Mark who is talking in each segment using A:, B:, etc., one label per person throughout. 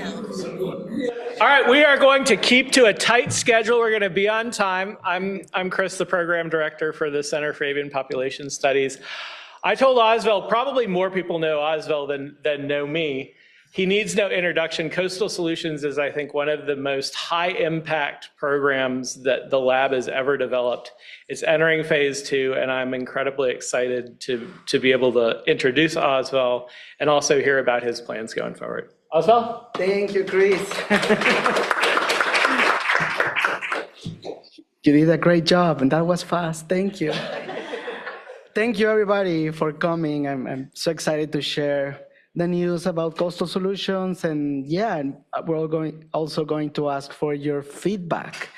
A: All right, we are going to keep to a tight schedule. We're going to be on time. I'm Chris, the program director for the Center for Avian Population Studies. I told Osvel, probably more people know Osvel than know me. He needs no introduction. Coastal Solutions is, I think, one of the most high-impact programs that the lab has ever developed. It's entering phase 2, and I'm incredibly excited to be able to introduce Osvel and also hear about his plans going forward. Osvel?
B: Thank you, Chris. You did a great job, and that was fast. Thank you. Thank you, everybody, for coming. I'm so excited to share the news about Coastal Solutions, and yeah, we're also going to ask for your feedback.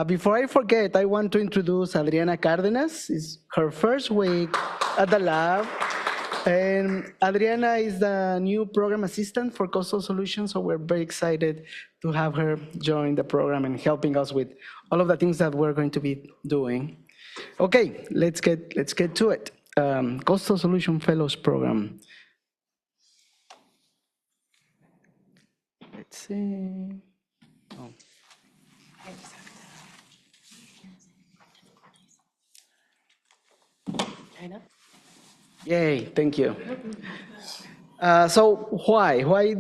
B: Before I forget, I want to introduce Adriana Cárdenas. It's her first week at the lab, and Adriana is the new program assistant for Coastal Solutions, so we're very excited to have her join the program and helping us with all of the things that we're going to be doing. Okay, let's get to it. Coastal Solution Fellows Program. Let's see. Oh. Yay, thank you. So why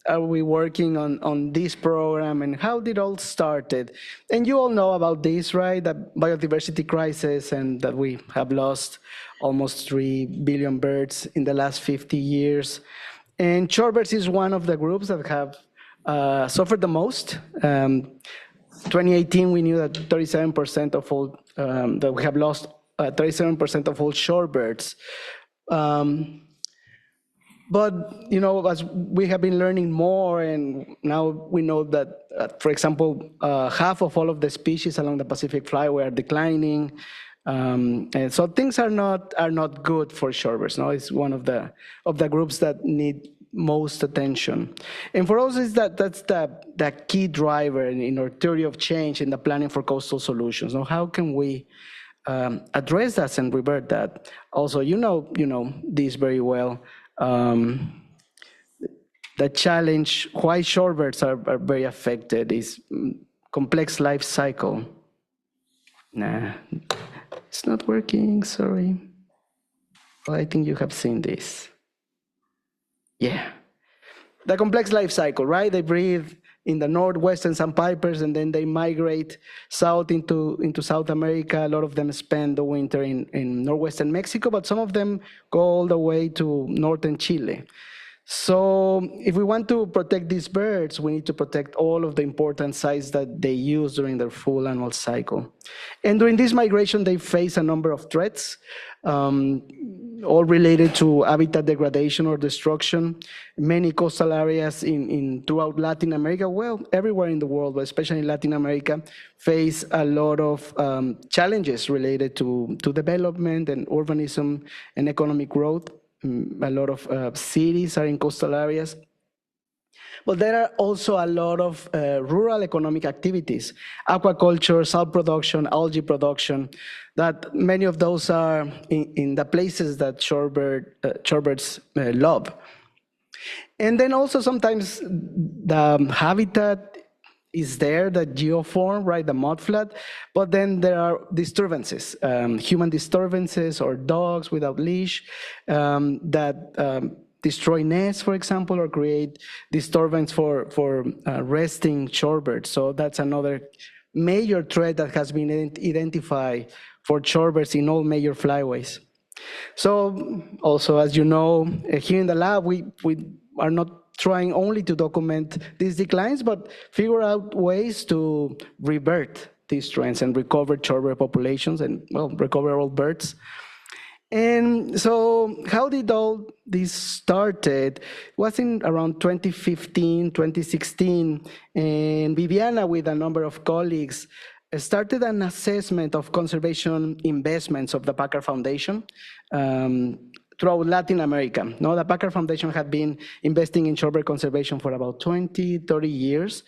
B: are we working on this program, and how did it all started? And you all know about this, right? The biodiversity crisis, and that we have lost almost 3 billion birds in the last 50 years. And shorebirds is one of the groups that have suffered the most. 2018, we knew that 37% of all, that we have lost 37% of all shorebirds. But, you know, as we have been learning more, and now we know that, for example, half of all of the species along the Pacific Flyway are declining. And so things are not good for shorebirds. No, it's one of the groups that need most attention. And for us, that's the key driver in our theory of change in the planning for coastal solutions. Now, how can we address that and revert that? Also, you know this very well. The challenge why shorebirds are very affected is complex life cycle. Nah, it's not working, sorry. Well, I think you have seen this. Yeah, the complex life cycle, right? They breed in the northwestern sandpipers, and then they migrate south into South America. A lot of them spend the winter in northwestern Mexico, but some of them go all the way to northern Chile. So if we want to protect these birds, we need to protect all of the important sites that they use during their full annual cycle. And during this migration, they face a number of threats, all related to habitat degradation or destruction. Many coastal areas throughout Latin America, well, everywhere in the world, but especially in Latin America, face a lot of challenges related to development and urbanism and economic growth. A lot of cities are in coastal areas. But there are also a lot of rural economic activities, aquaculture, salt production, algae production, that many of those are in the places that shorebirds love. And then also sometimes the habitat is there, the geoform, right, the mudflat, but then there are disturbances, human disturbances or dogs without leash that destroy nests, for example, or create disturbance for resting shorebirds. So that's another major threat that has been identified for shorebirds in all major flyways. So also, as you know, here in the lab, we are not trying only to document these declines, but figure out ways to revert these trends and recover shorebird populations and, well, recover all birds. And so how did all this started? It was in around 2015, 2016, and Viviana, with a number of colleagues, started an assessment of conservation investments of the Packard Foundation throughout Latin America. Now, the Packard Foundation had been investing in shorebird conservation for about 20, 30 years.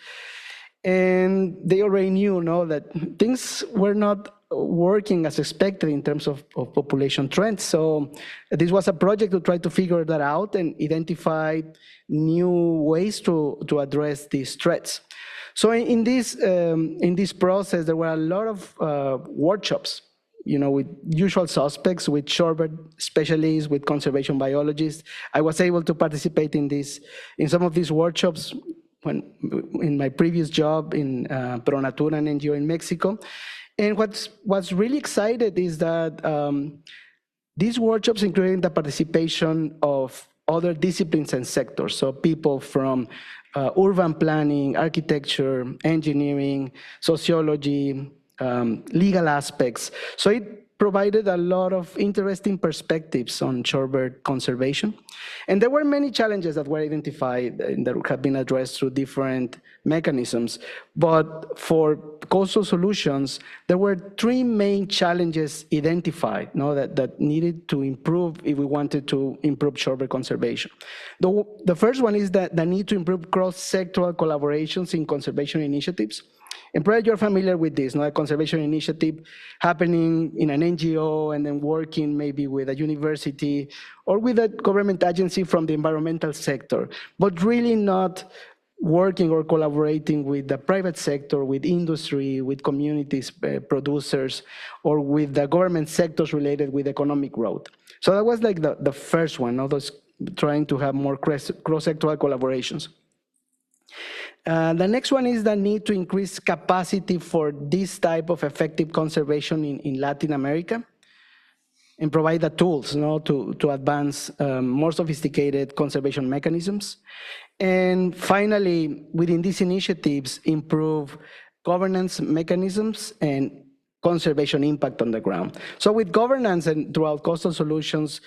B: And they already knew that things were not working as expected in terms of population trends. So this was a project to try to figure that out and identify new ways to address these threats. So in this process, there were a lot of workshops, with usual suspects, with shorebird specialists, with conservation biologists. I was able to participate in some of these workshops in my previous job in Pronatura, an NGO in Mexico. And what's really excited is that these workshops including the participation of other disciplines and sectors, so people from urban planning, architecture, engineering, sociology, legal aspects. So it provided a lot of interesting perspectives on shorebird conservation. And there were many challenges that were identified and that have been addressed through different mechanisms. But for coastal solutions, there were three main challenges identified that needed to improve if we wanted to improve shorebird conservation. The first one is the need to improve cross-sectoral collaborations in conservation initiatives. And probably you're familiar with this, a conservation initiative happening in an NGO and then working maybe with a university or with a government agency from the environmental sector, but really not working or collaborating with the private sector, with industry, with communities, producers, or with the government sectors related with economic growth. So that was like the first one, those trying to have more cross-sectoral collaborations. The next one is the need to increase capacity for this type of effective conservation in Latin America and provide the tools to advance more sophisticated conservation mechanisms. And finally, within these initiatives, improve governance mechanisms and conservation impact on the ground. So with governance and throughout coastal solutions,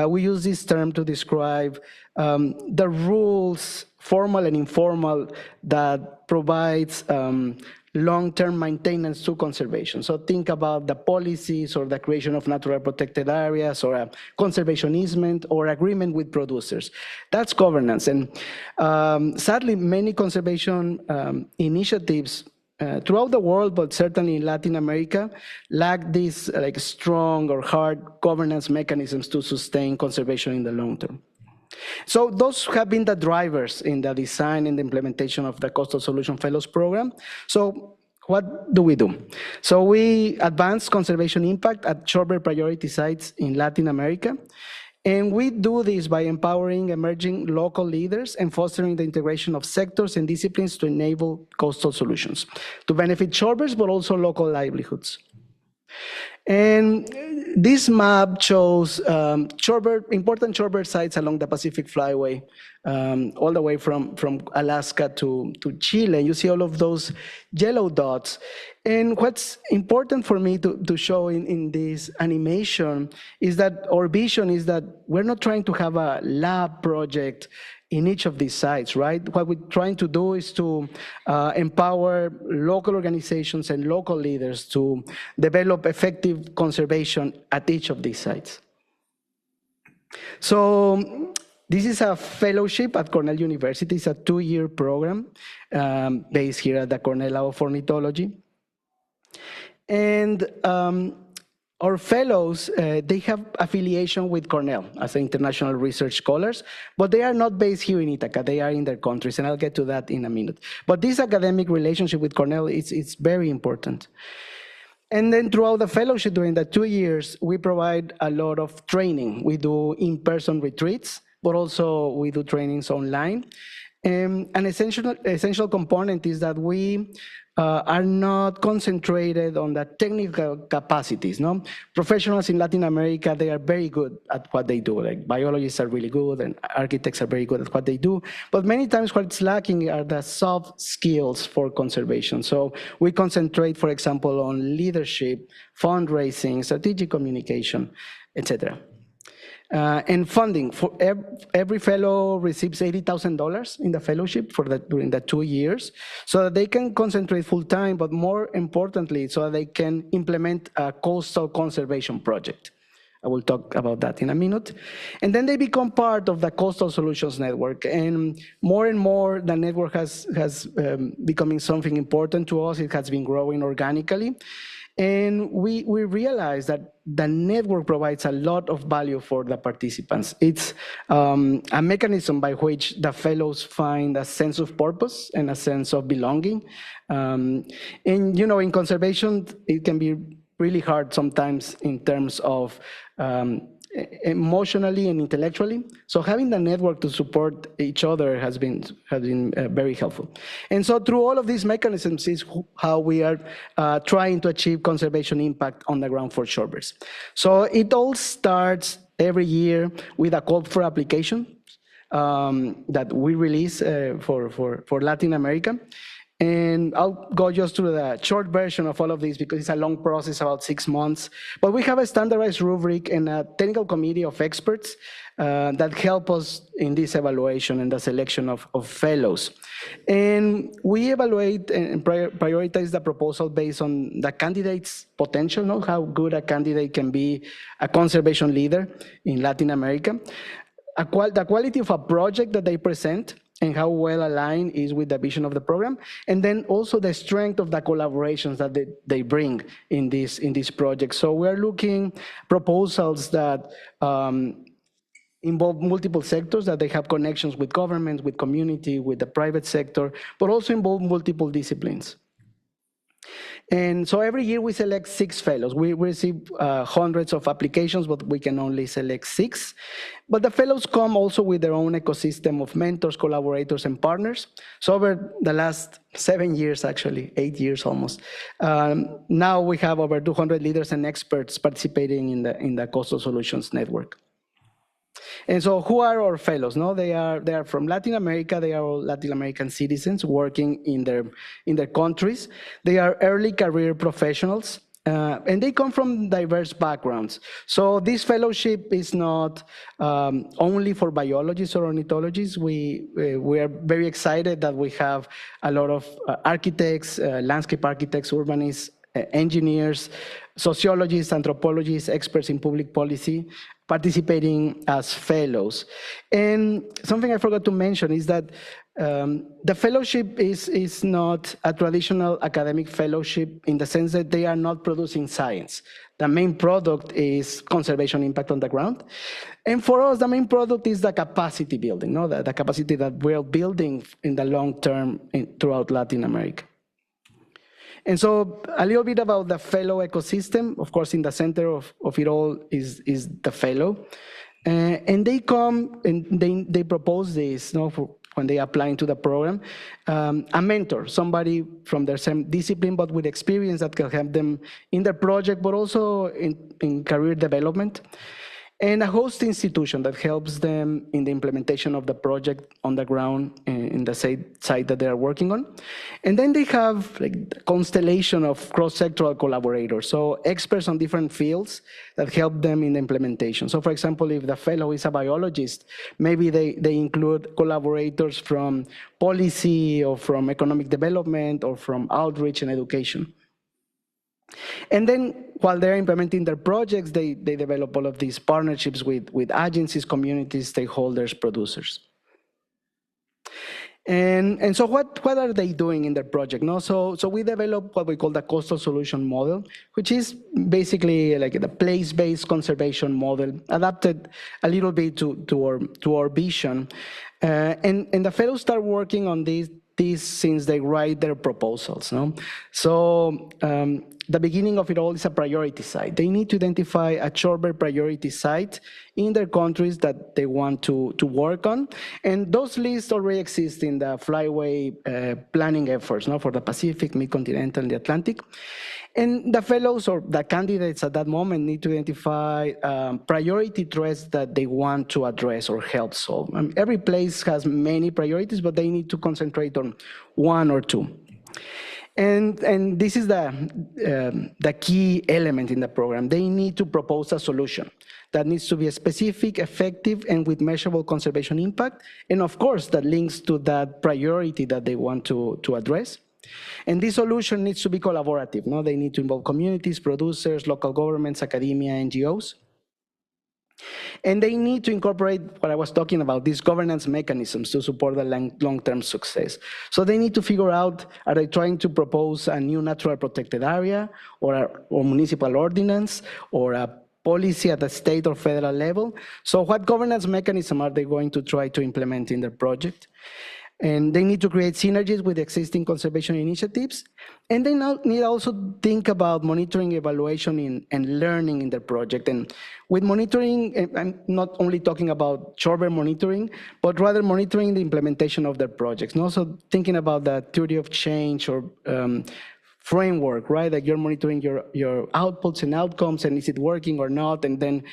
B: we use this term to describe the rules, formal and informal, that provides long-term maintenance to conservation. So think about the policies or the creation of natural protected areas or a conservation easement or agreement with producers. That's governance. And sadly, many conservation initiatives throughout the world, but certainly in Latin America, lack these strong or hard governance mechanisms to sustain conservation in the long term. So those have been the drivers in the design and the implementation of the Coastal Solution Fellows Program. So what do we do? So we advance conservation impact at shorebird priority sites in Latin America. And we do this by empowering emerging local leaders and fostering the integration of sectors and disciplines to enable coastal solutions, to benefit shorebirds, but also local livelihoods. And this map shows important shorebird sites along the Pacific Flyway, all the way from Alaska to Chile. You see all of those yellow dots. And what's important for me to show in this animation is that our vision is that we're not trying to have a lab project in each of these sites, right? What we're trying to do is to empower local organizations and local leaders to develop effective conservation at each of these sites. So this is a fellowship at Cornell University. It's a 2-year program based here at the Cornell Lab of Ornithology. And our fellows, they have affiliation with Cornell as international research scholars, but they are not based here in Ithaca. They are in their countries, and I'll get to that in a minute. But this academic relationship with Cornell, it's very important. And then throughout the fellowship during the 2 years, we provide a lot of training. We do in-person retreats, but also we do trainings online. An essential component is that we are not concentrated on the technical capacities. No, professionals in Latin America, they are very good at what they do. Like biologists are really good and architects are very good at what they do. But many times what's lacking are the soft skills for conservation. So we concentrate, for example, on leadership, fundraising, strategic communication, etc. And funding. For every fellow receives $80,000 in the fellowship during the 2 years, so that they can concentrate full time, but more importantly, so that they can implement a coastal conservation project. I will talk about that in a minute. And then they become part of the Coastal Solutions Network. And more, the network has becoming something important to us. It has been growing organically. And we realized that the network provides a lot of value for the participants. It's a mechanism by which the fellows find a sense of purpose and a sense of belonging. And in conservation, it can be really hard sometimes in terms of emotionally and intellectually. So having the network to support each other has been very helpful. And so through all of these mechanisms is how we are trying to achieve conservation impact on the ground for shorebirds. So it all starts every year with a call for application that we release for Latin America. And I'll go just through the short version of all of this because it's a long process, about 6 months. But we have a standardized rubric and a technical committee of experts that help us in this evaluation and the selection of fellows. And we evaluate and prioritize the proposal based on the candidate's potential, how good a candidate can be a conservation leader in Latin America, the quality of a project that they present, and how well aligned is with the vision of the program, and then also the strength of the collaborations that they bring in this project. So we're looking proposals that involve multiple sectors, that they have connections with governments, with community, with the private sector, but also involve multiple disciplines. And so every year we select 6 fellows. We receive hundreds of applications, but we can only select 6. But the fellows come also with their own ecosystem of mentors, collaborators, and partners. So over the last 7 years, actually, 8 years almost, now we have over 200 leaders and experts participating in the Coastal Solutions Network. And so who are our fellows? No, they are from Latin America. They are all Latin American citizens working in their countries. They are early career professionals, and they come from diverse backgrounds. So this fellowship is not only for biologists or ornithologists. We are very excited that we have a lot of architects, landscape architects, urbanists, engineers, sociologists, anthropologists, experts in public policy, participating as fellows. And something I forgot to mention is that the fellowship is not a traditional academic fellowship in the sense that they are not producing science. The main product is conservation impact on the ground. And for us, the main product is the capacity building, the capacity that we're building in the long term throughout Latin America. And so a little bit about the fellow ecosystem. Of course, in the center of it all is the fellow. And they come and they propose this when they apply into the program. A mentor, somebody from their same discipline, but with experience that can help them in their project, but also in career development. And a host institution that helps them in the implementation of the project on the ground in the site that they are working on. And then they have a constellation of cross-sectoral collaborators, so experts on different fields that help them in the implementation. So for example, if the fellow is a biologist, maybe they include collaborators from policy or from economic development or from outreach and education. And then while they're implementing their projects, they develop all of these partnerships with agencies, communities, stakeholders, producers. And so what are they doing in their project? So we developed what we call the coastal solution model, which is basically like the place-based conservation model, adapted a little bit to our vision. And the fellows start working on this since they write their proposals. So the beginning of it all is a priority site. They need to identify a shorebird priority site in their countries that they want to work on. And those lists already exist in the flyway planning efforts for the Pacific, Mid-Continental, and the Atlantic. And the fellows or the candidates at that moment need to identify priority threats that they want to address or help solve. Every place has many priorities, but they need to concentrate on 1 or 2. And this is the key element in the program. They need to propose a solution that needs to be specific, effective, and with measurable conservation impact. And of course, that links to that priority that they want to address. And this solution needs to be collaborative. They need to involve communities, producers, local governments, academia, NGOs. And they need to incorporate what I was talking about, these governance mechanisms to support the long-term success. So they need to figure out, are they trying to propose a new natural protected area or municipal ordinance or a policy at the state or federal level? So what governance mechanism are they going to try to implement in their project? And they need to create synergies with existing conservation initiatives. And they now need also think about monitoring, evaluation, and learning in their project. And with monitoring, I'm not only talking about shorebird monitoring, but rather monitoring the implementation of their projects. And also thinking about the theory of change or framework, right? That you're monitoring your outputs and outcomes, and is it working or not? And then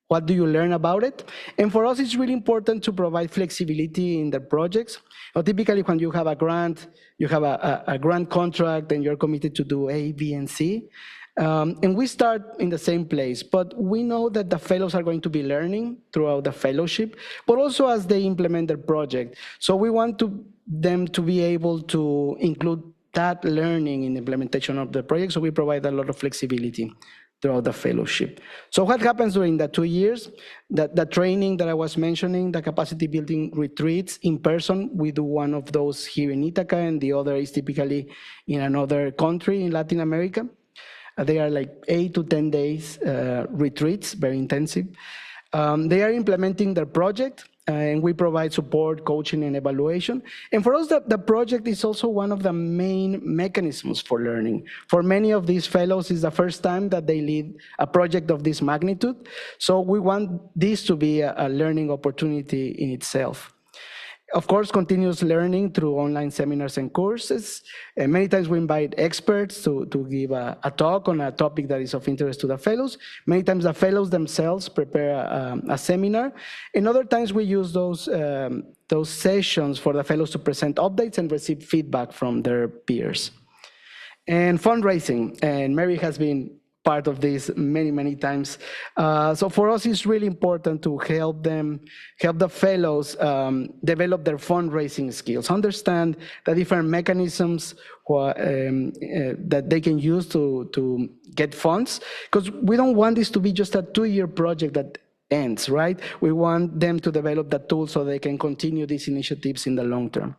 B: what do you learn about it? And for us, it's really important to provide flexibility in the projects. Typically, when you have a grant, you have a grant contract, and you're committed to do A, B, and C. And we start in the same place, but we know that the fellows are going to be learning throughout the fellowship, but also as they implement their project. So we want them to be able to include that learning in the implementation of the project, so we provide a lot of flexibility throughout the fellowship. So what happens during the 2 years? The training that I was mentioning, the capacity building retreats in person, we do one of those here in Ithaca, and the other is typically in another country in Latin America. They are like 8 to 10 days retreats, very intensive. They are implementing their project, and we provide support, coaching, and evaluation. And for us, the project is also one of the main mechanisms for learning. For many of these fellows, it's the first time that they lead a project of this magnitude. So we want this to be a learning opportunity in itself. Of course, continuous learning through online seminars and courses. And many times we invite experts to give a talk on a topic that is of interest to the fellows. Many times the fellows themselves prepare a seminar. And other times we use those sessions for the fellows to present updates and receive feedback from their peers. And fundraising, and Mary has been part of this many times. So for us, it's really important to help the fellows develop their fundraising skills, understand the different mechanisms that they can use to get funds, because we don't want this to be just a 2-year project that ends, right? We want them to develop the tools so they can continue these initiatives in the long term.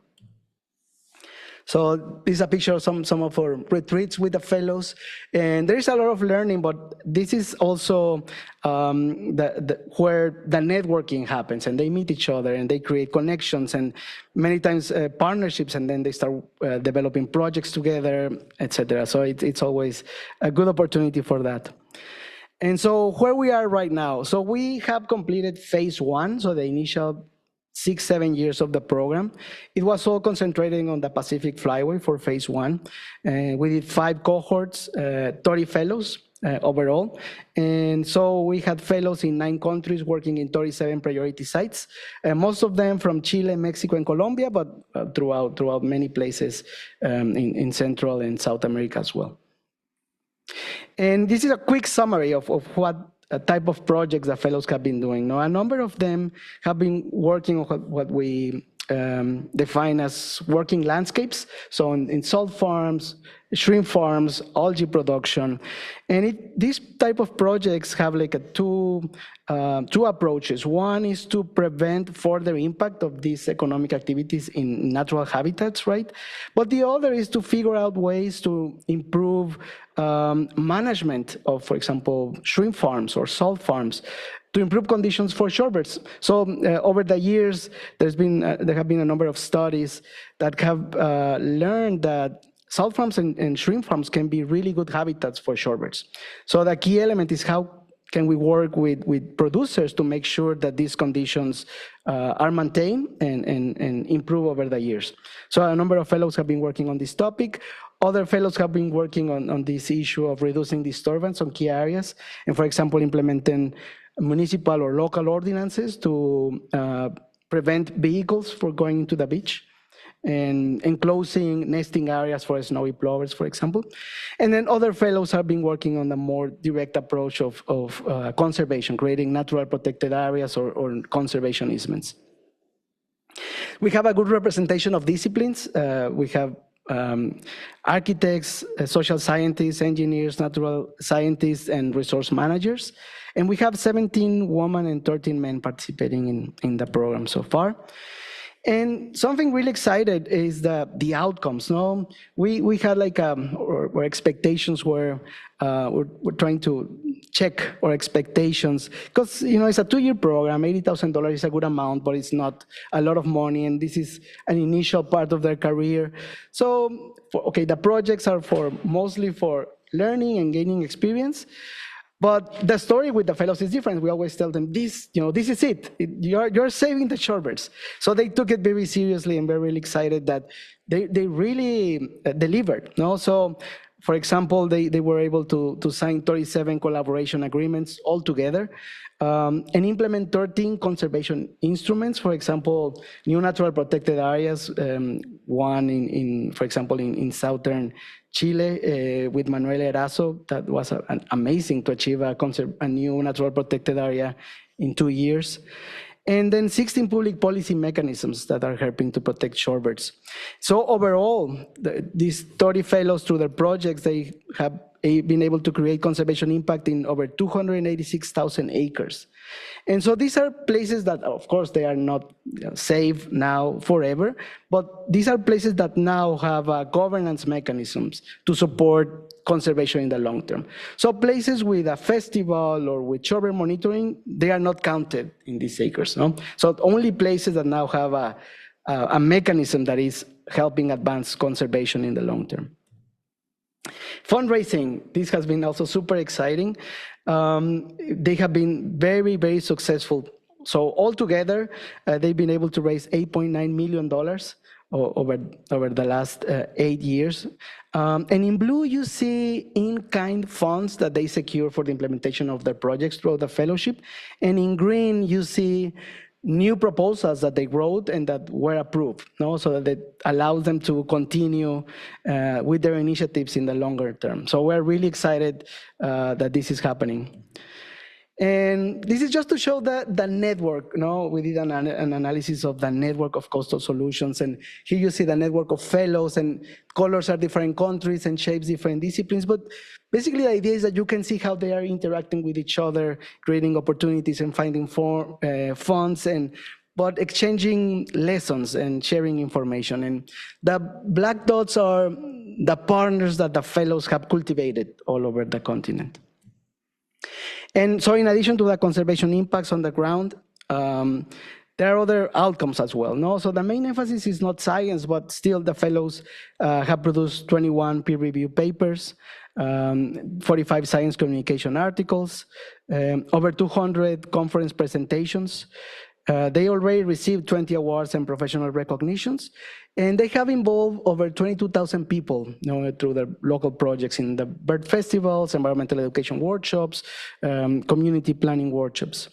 B: So this is a picture of some of our retreats with the fellows, and there is a lot of learning, but this is also where the networking happens, and they meet each other, and they create connections, and many times partnerships, and then they start developing projects together, etc. So it's always a good opportunity for that. And so where we are right now, so we have completed phase 1, so the initial 6-7 years of the program. It was all concentrating on the Pacific Flyway for phase 1. We did 5 cohorts, 30 fellows overall. And so we had fellows in 9 countries working in 37 priority sites, most of them from Chile, Mexico, and Colombia, but throughout many places in Central and South America as well. And this is a quick summary of what type of projects that fellows have been doing. Now, a number of them have been working on what we define as working landscapes. So in salt farms, shrimp farms, algae production. And these type of projects have like two approaches. One is to prevent further impact of these economic activities in natural habitats, right? But the other is to figure out ways to improve management of, for example, shrimp farms or salt farms, to improve conditions for shorebirds. So over the years, there have been a number of studies that have learned that salt farms and shrimp farms can be really good habitats for shorebirds. So the key element is how can we work with producers to make sure that these conditions are maintained and improve over the years. So a number of fellows have been working on this topic. Other fellows have been working on this issue of reducing disturbance on key areas, and for example, implementing municipal or local ordinances to prevent vehicles from going into the beach, and enclosing nesting areas for snowy plovers, for example. And then other fellows have been working on the more direct approach of conservation, creating natural protected areas or conservation easements. We have a good representation of disciplines. We have architects, social scientists, engineers, natural scientists, and resource managers. And we have 17 women and 13 men participating in the program so far. And something really excited is the outcomes. No, we had like our expectations were we're trying to check our expectations because it's a 2-year program. $80,000 is a good amount, but it's not a lot of money, and this is an initial part of their career. So the projects are mostly for learning and gaining experience. But the story with the fellows is different. We always tell them, this is it. You're saving the shorebirds. So they took it very seriously, and we're really excited that they really delivered. No, so for example, they were able to sign 37 collaboration agreements altogether, and implement 13 conservation instruments. For example, new natural protected areas. One for example, in southern Chile with Manuel Erazo. That was amazing to achieve a new natural protected area in 2 years. And then 16 public policy mechanisms that are helping to protect shorebirds. So overall, these 30 fellows through their projects, they have been able to create conservation impact in over 286,000 acres. And so these are places that, of course, they are not safe now forever, but these are places that now have governance mechanisms to support conservation in the long term. So places with a festival or with shorebird monitoring, they are not counted in these acres. No? So only places that now have a mechanism that is helping advance conservation in the long term. Fundraising, this has been also super exciting. They have been very, very successful. So altogether, they've been able to raise $8.9 million over the last 8 years. And in blue, you see in-kind funds that they secure for the implementation of their projects throughout the fellowship. And in green, you see new proposals that they wrote and that were approved, no? So that it allows them to continue with their initiatives in the longer term. So we're really excited that this is happening. And this is just to show the network. No, we did an analysis of the network of coastal solutions, and here you see the network of fellows, and colors are different countries and shapes different disciplines. But basically, the idea is that you can see how they are interacting with each other, creating opportunities and finding funds, but exchanging lessons and sharing information. And the black dots are the partners that the fellows have cultivated all over the continent. And so in addition to the conservation impacts on the ground, there are other outcomes as well. No? So the main emphasis is not science, but still the fellows have produced 21 peer-reviewed papers, 45 science communication articles, over 200 conference presentations. They already received 20 awards and professional recognitions, and they have involved over 22,000 people through their local projects in the bird festivals, environmental education workshops, community planning workshops.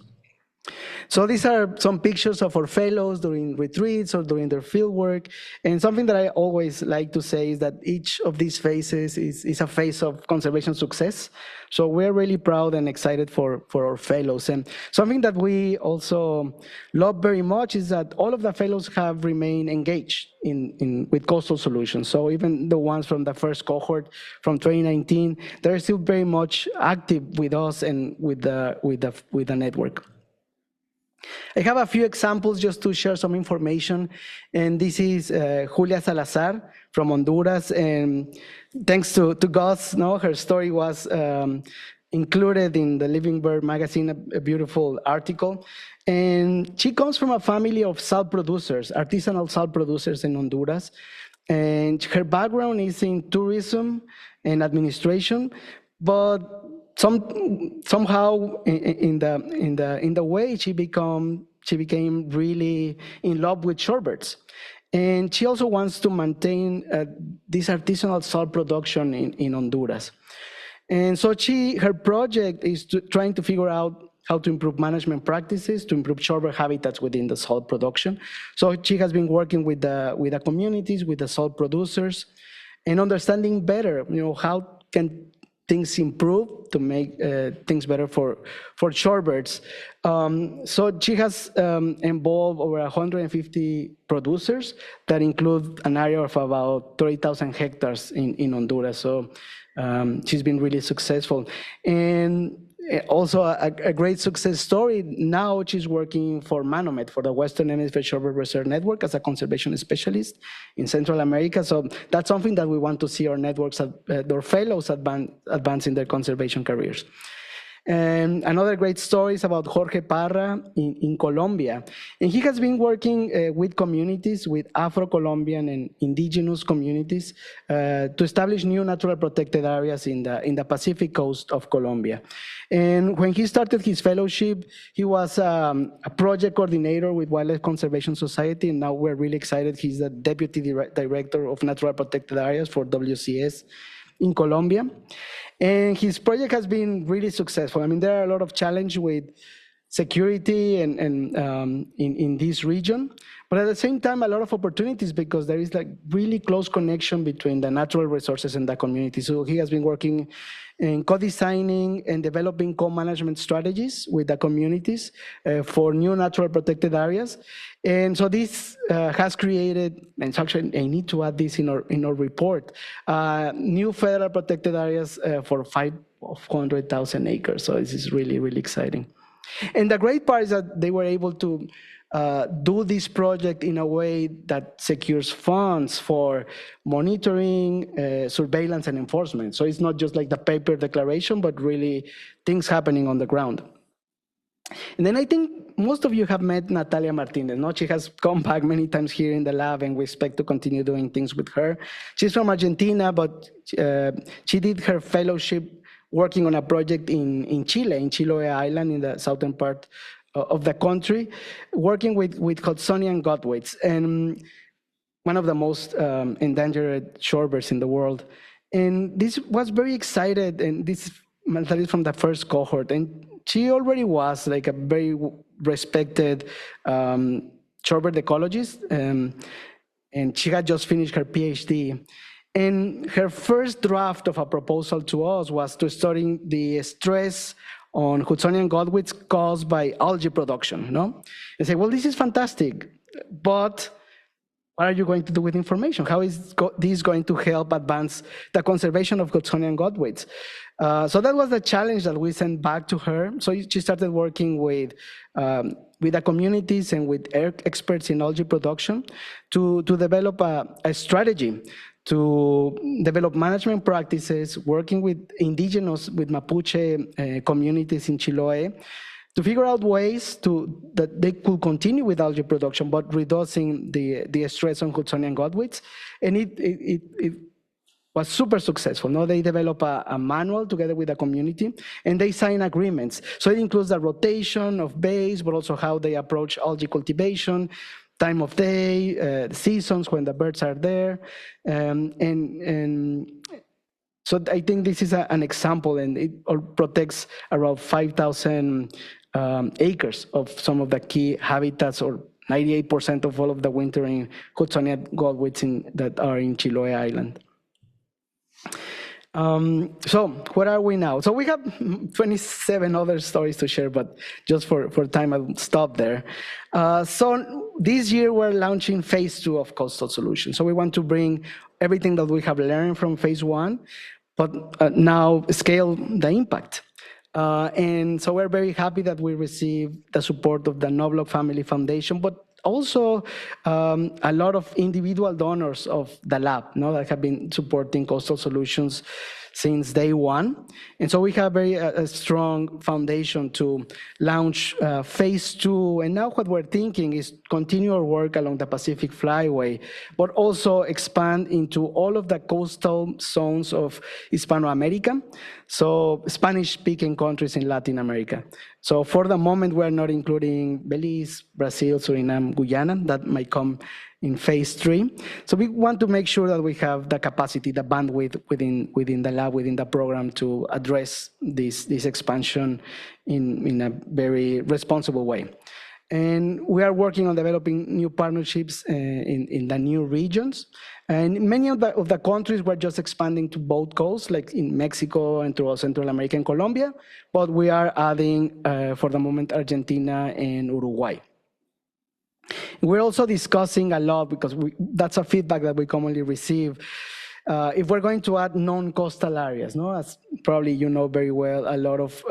B: So these are some pictures of our fellows during retreats or during their field work. And something that I always like to say is that each of these phases is a phase of conservation success. So we're really proud and excited for our fellows. And something that we also love very much is that all of the fellows have remained engaged with coastal solutions. So even the ones from the first cohort from 2019, they're still very much active with us and with the network. I have a few examples just to share some information, and this is Julia Salazar from Honduras, and thanks to Gus, her story was included in the Living Bird magazine, a beautiful article, and she comes from a family of salt producers, artisanal salt producers in Honduras, and her background is in tourism and administration, but somehow in the way she became really in love with shorebirds, and she also wants to maintain this artisanal salt production in Honduras. And so her project is trying to figure out how to improve management practices to improve shorebird habitats within the salt production. So she has been working with the communities, with the salt producers, and understanding better, how can things improve to make things better for shorebirds. So she has involved over 150 producers that include an area of about 30,000 hectares in Honduras. So she's been really successful. And also a great success story. Now she's working for Manomet, for the Western Hemisphere Shorebird Research Network, as a conservation specialist in Central America. So that's something that we want to see our networks, their fellows advance in their conservation careers. And another great story is about Jorge Parra in Colombia. And he has been working with communities, with Afro-Colombian and indigenous communities to establish new natural protected areas in the Pacific coast of Colombia. And when he started his fellowship, he was a project coordinator with Wildlife Conservation Society, and now we're really excited. He's the Deputy Director of Natural Protected Areas for WCS in Colombia. And his project has been really successful. I mean, there are a lot of challenges with security and in this region, but at the same time, a lot of opportunities because there is like really close connection between the natural resources and the community. So he has been working in co-designing and developing co-management strategies with the communities for new natural protected areas. And so this has created, and actually I need to add this in our report, new federal protected areas for 500,000 acres. So this is really, really exciting. And the great part is that they were able to do this project in a way that secures funds for monitoring, surveillance, and enforcement. So it's not just like the paper declaration, but really things happening on the ground. And then I think most of you have met Natalia Martinez. No? She has come back many times here in the lab, and we expect to continue doing things with her. She's from Argentina, but she did her fellowship working on a project in Chile, in Chiloé Island, in the southern part of the country, working with Hudsonian godwits, and one of the most endangered shorebirds in the world. And this was very excited, and this is from the first cohort, and she already was like a very respected shorebird ecologist, and she had just finished her PhD. And her first draft of a proposal to us was to study the stress on Hudsonian godwits caused by algae production, no? And say, well, this is fantastic, but what are you going to do with information? How is this going to help advance the conservation of Hudsonian godwits? So that was the challenge that we sent back to her. So she started working with the communities and with experts in algae production to develop a strategy to develop management practices, working with indigenous, with Mapuche communities in Chiloé, to figure out ways that they could continue with algae production, but reducing the stress on Hudsonian godwits. And it was super successful. Now they develop a manual together with the community, and they sign agreements. So it includes the rotation of bays, but also how they approach algae cultivation, time of day, seasons when the birds are there. And so I think this is an example, and it protects around 5,000 acres of some of the key habitats, or 98% of all of the wintering Hudsonian godwits that are in Chiloé Island. So where are we now? So we have 27 other stories to share, but just for time, I'll stop there. So this year we're launching phase 2 of Coastal Solutions. So we want to bring everything that we have learned from phase 1, but now scale the impact. And so we're very happy that we received the support of the Knobloch Family Foundation, but also a lot of individual donors of the lab that have been supporting Coastal Solutions since day one. And so we have a strong foundation to launch phase 2. And now what we're thinking is continue our work along the Pacific Flyway, but also expand into all of the coastal zones of Hispanoamerica, so Spanish-speaking countries in Latin America. So for the moment, we're not including Belize, Brazil, Suriname, Guyana. That might come in phase 3. So we want to make sure that we have the capacity, the bandwidth within the lab, within the program, to address this expansion in a very responsible way. And we are working on developing new partnerships in the new regions. And many of the countries were just expanding to both coasts, like in Mexico and throughout Central America and Colombia, but we are adding, for the moment, Argentina and Uruguay. We're also discussing a lot, because that's a feedback that we commonly receive. if we're going to add non-coastal areas, no, as probably you know very well, a lot of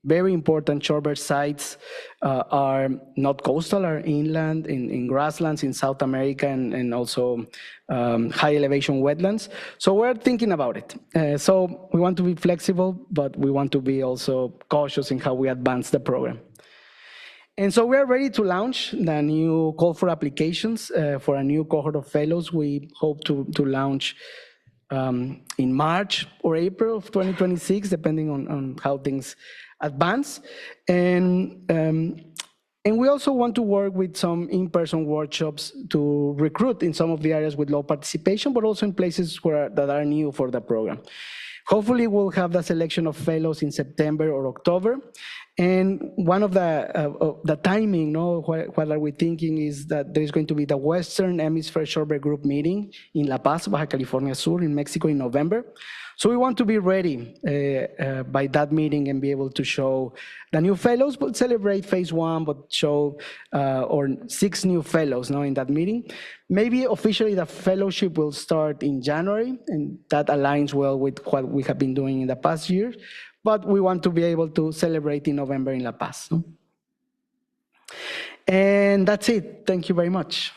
B: very important shorebird sites are not coastal, are inland, in grasslands in South America, and also high elevation wetlands. So we're thinking about it. So we want to be flexible, but we want to be also cautious in how we advance the program. And so we are ready to launch the new call for applications for a new cohort of fellows. We hope to launch in March or April of 2026, depending on how things advance. And we also want to work with some in-person workshops to recruit in some of the areas with low participation, but also in places that are new for the program. Hopefully, we'll have the selection of fellows in September or October. And one of the timing, what are we thinking, is that there's going to be the Western Hemisphere Shorebird Group meeting in La Paz, Baja California Sur, in Mexico in November. So we want to be ready by that meeting and be able to show the new fellows, but celebrate phase 1, but show or 6 new fellows now in that meeting. Maybe officially the fellowship will start in January, and that aligns well with what we have been doing in the past years. But we want to be able to celebrate in November in La Paz. And that's it. Thank you very much.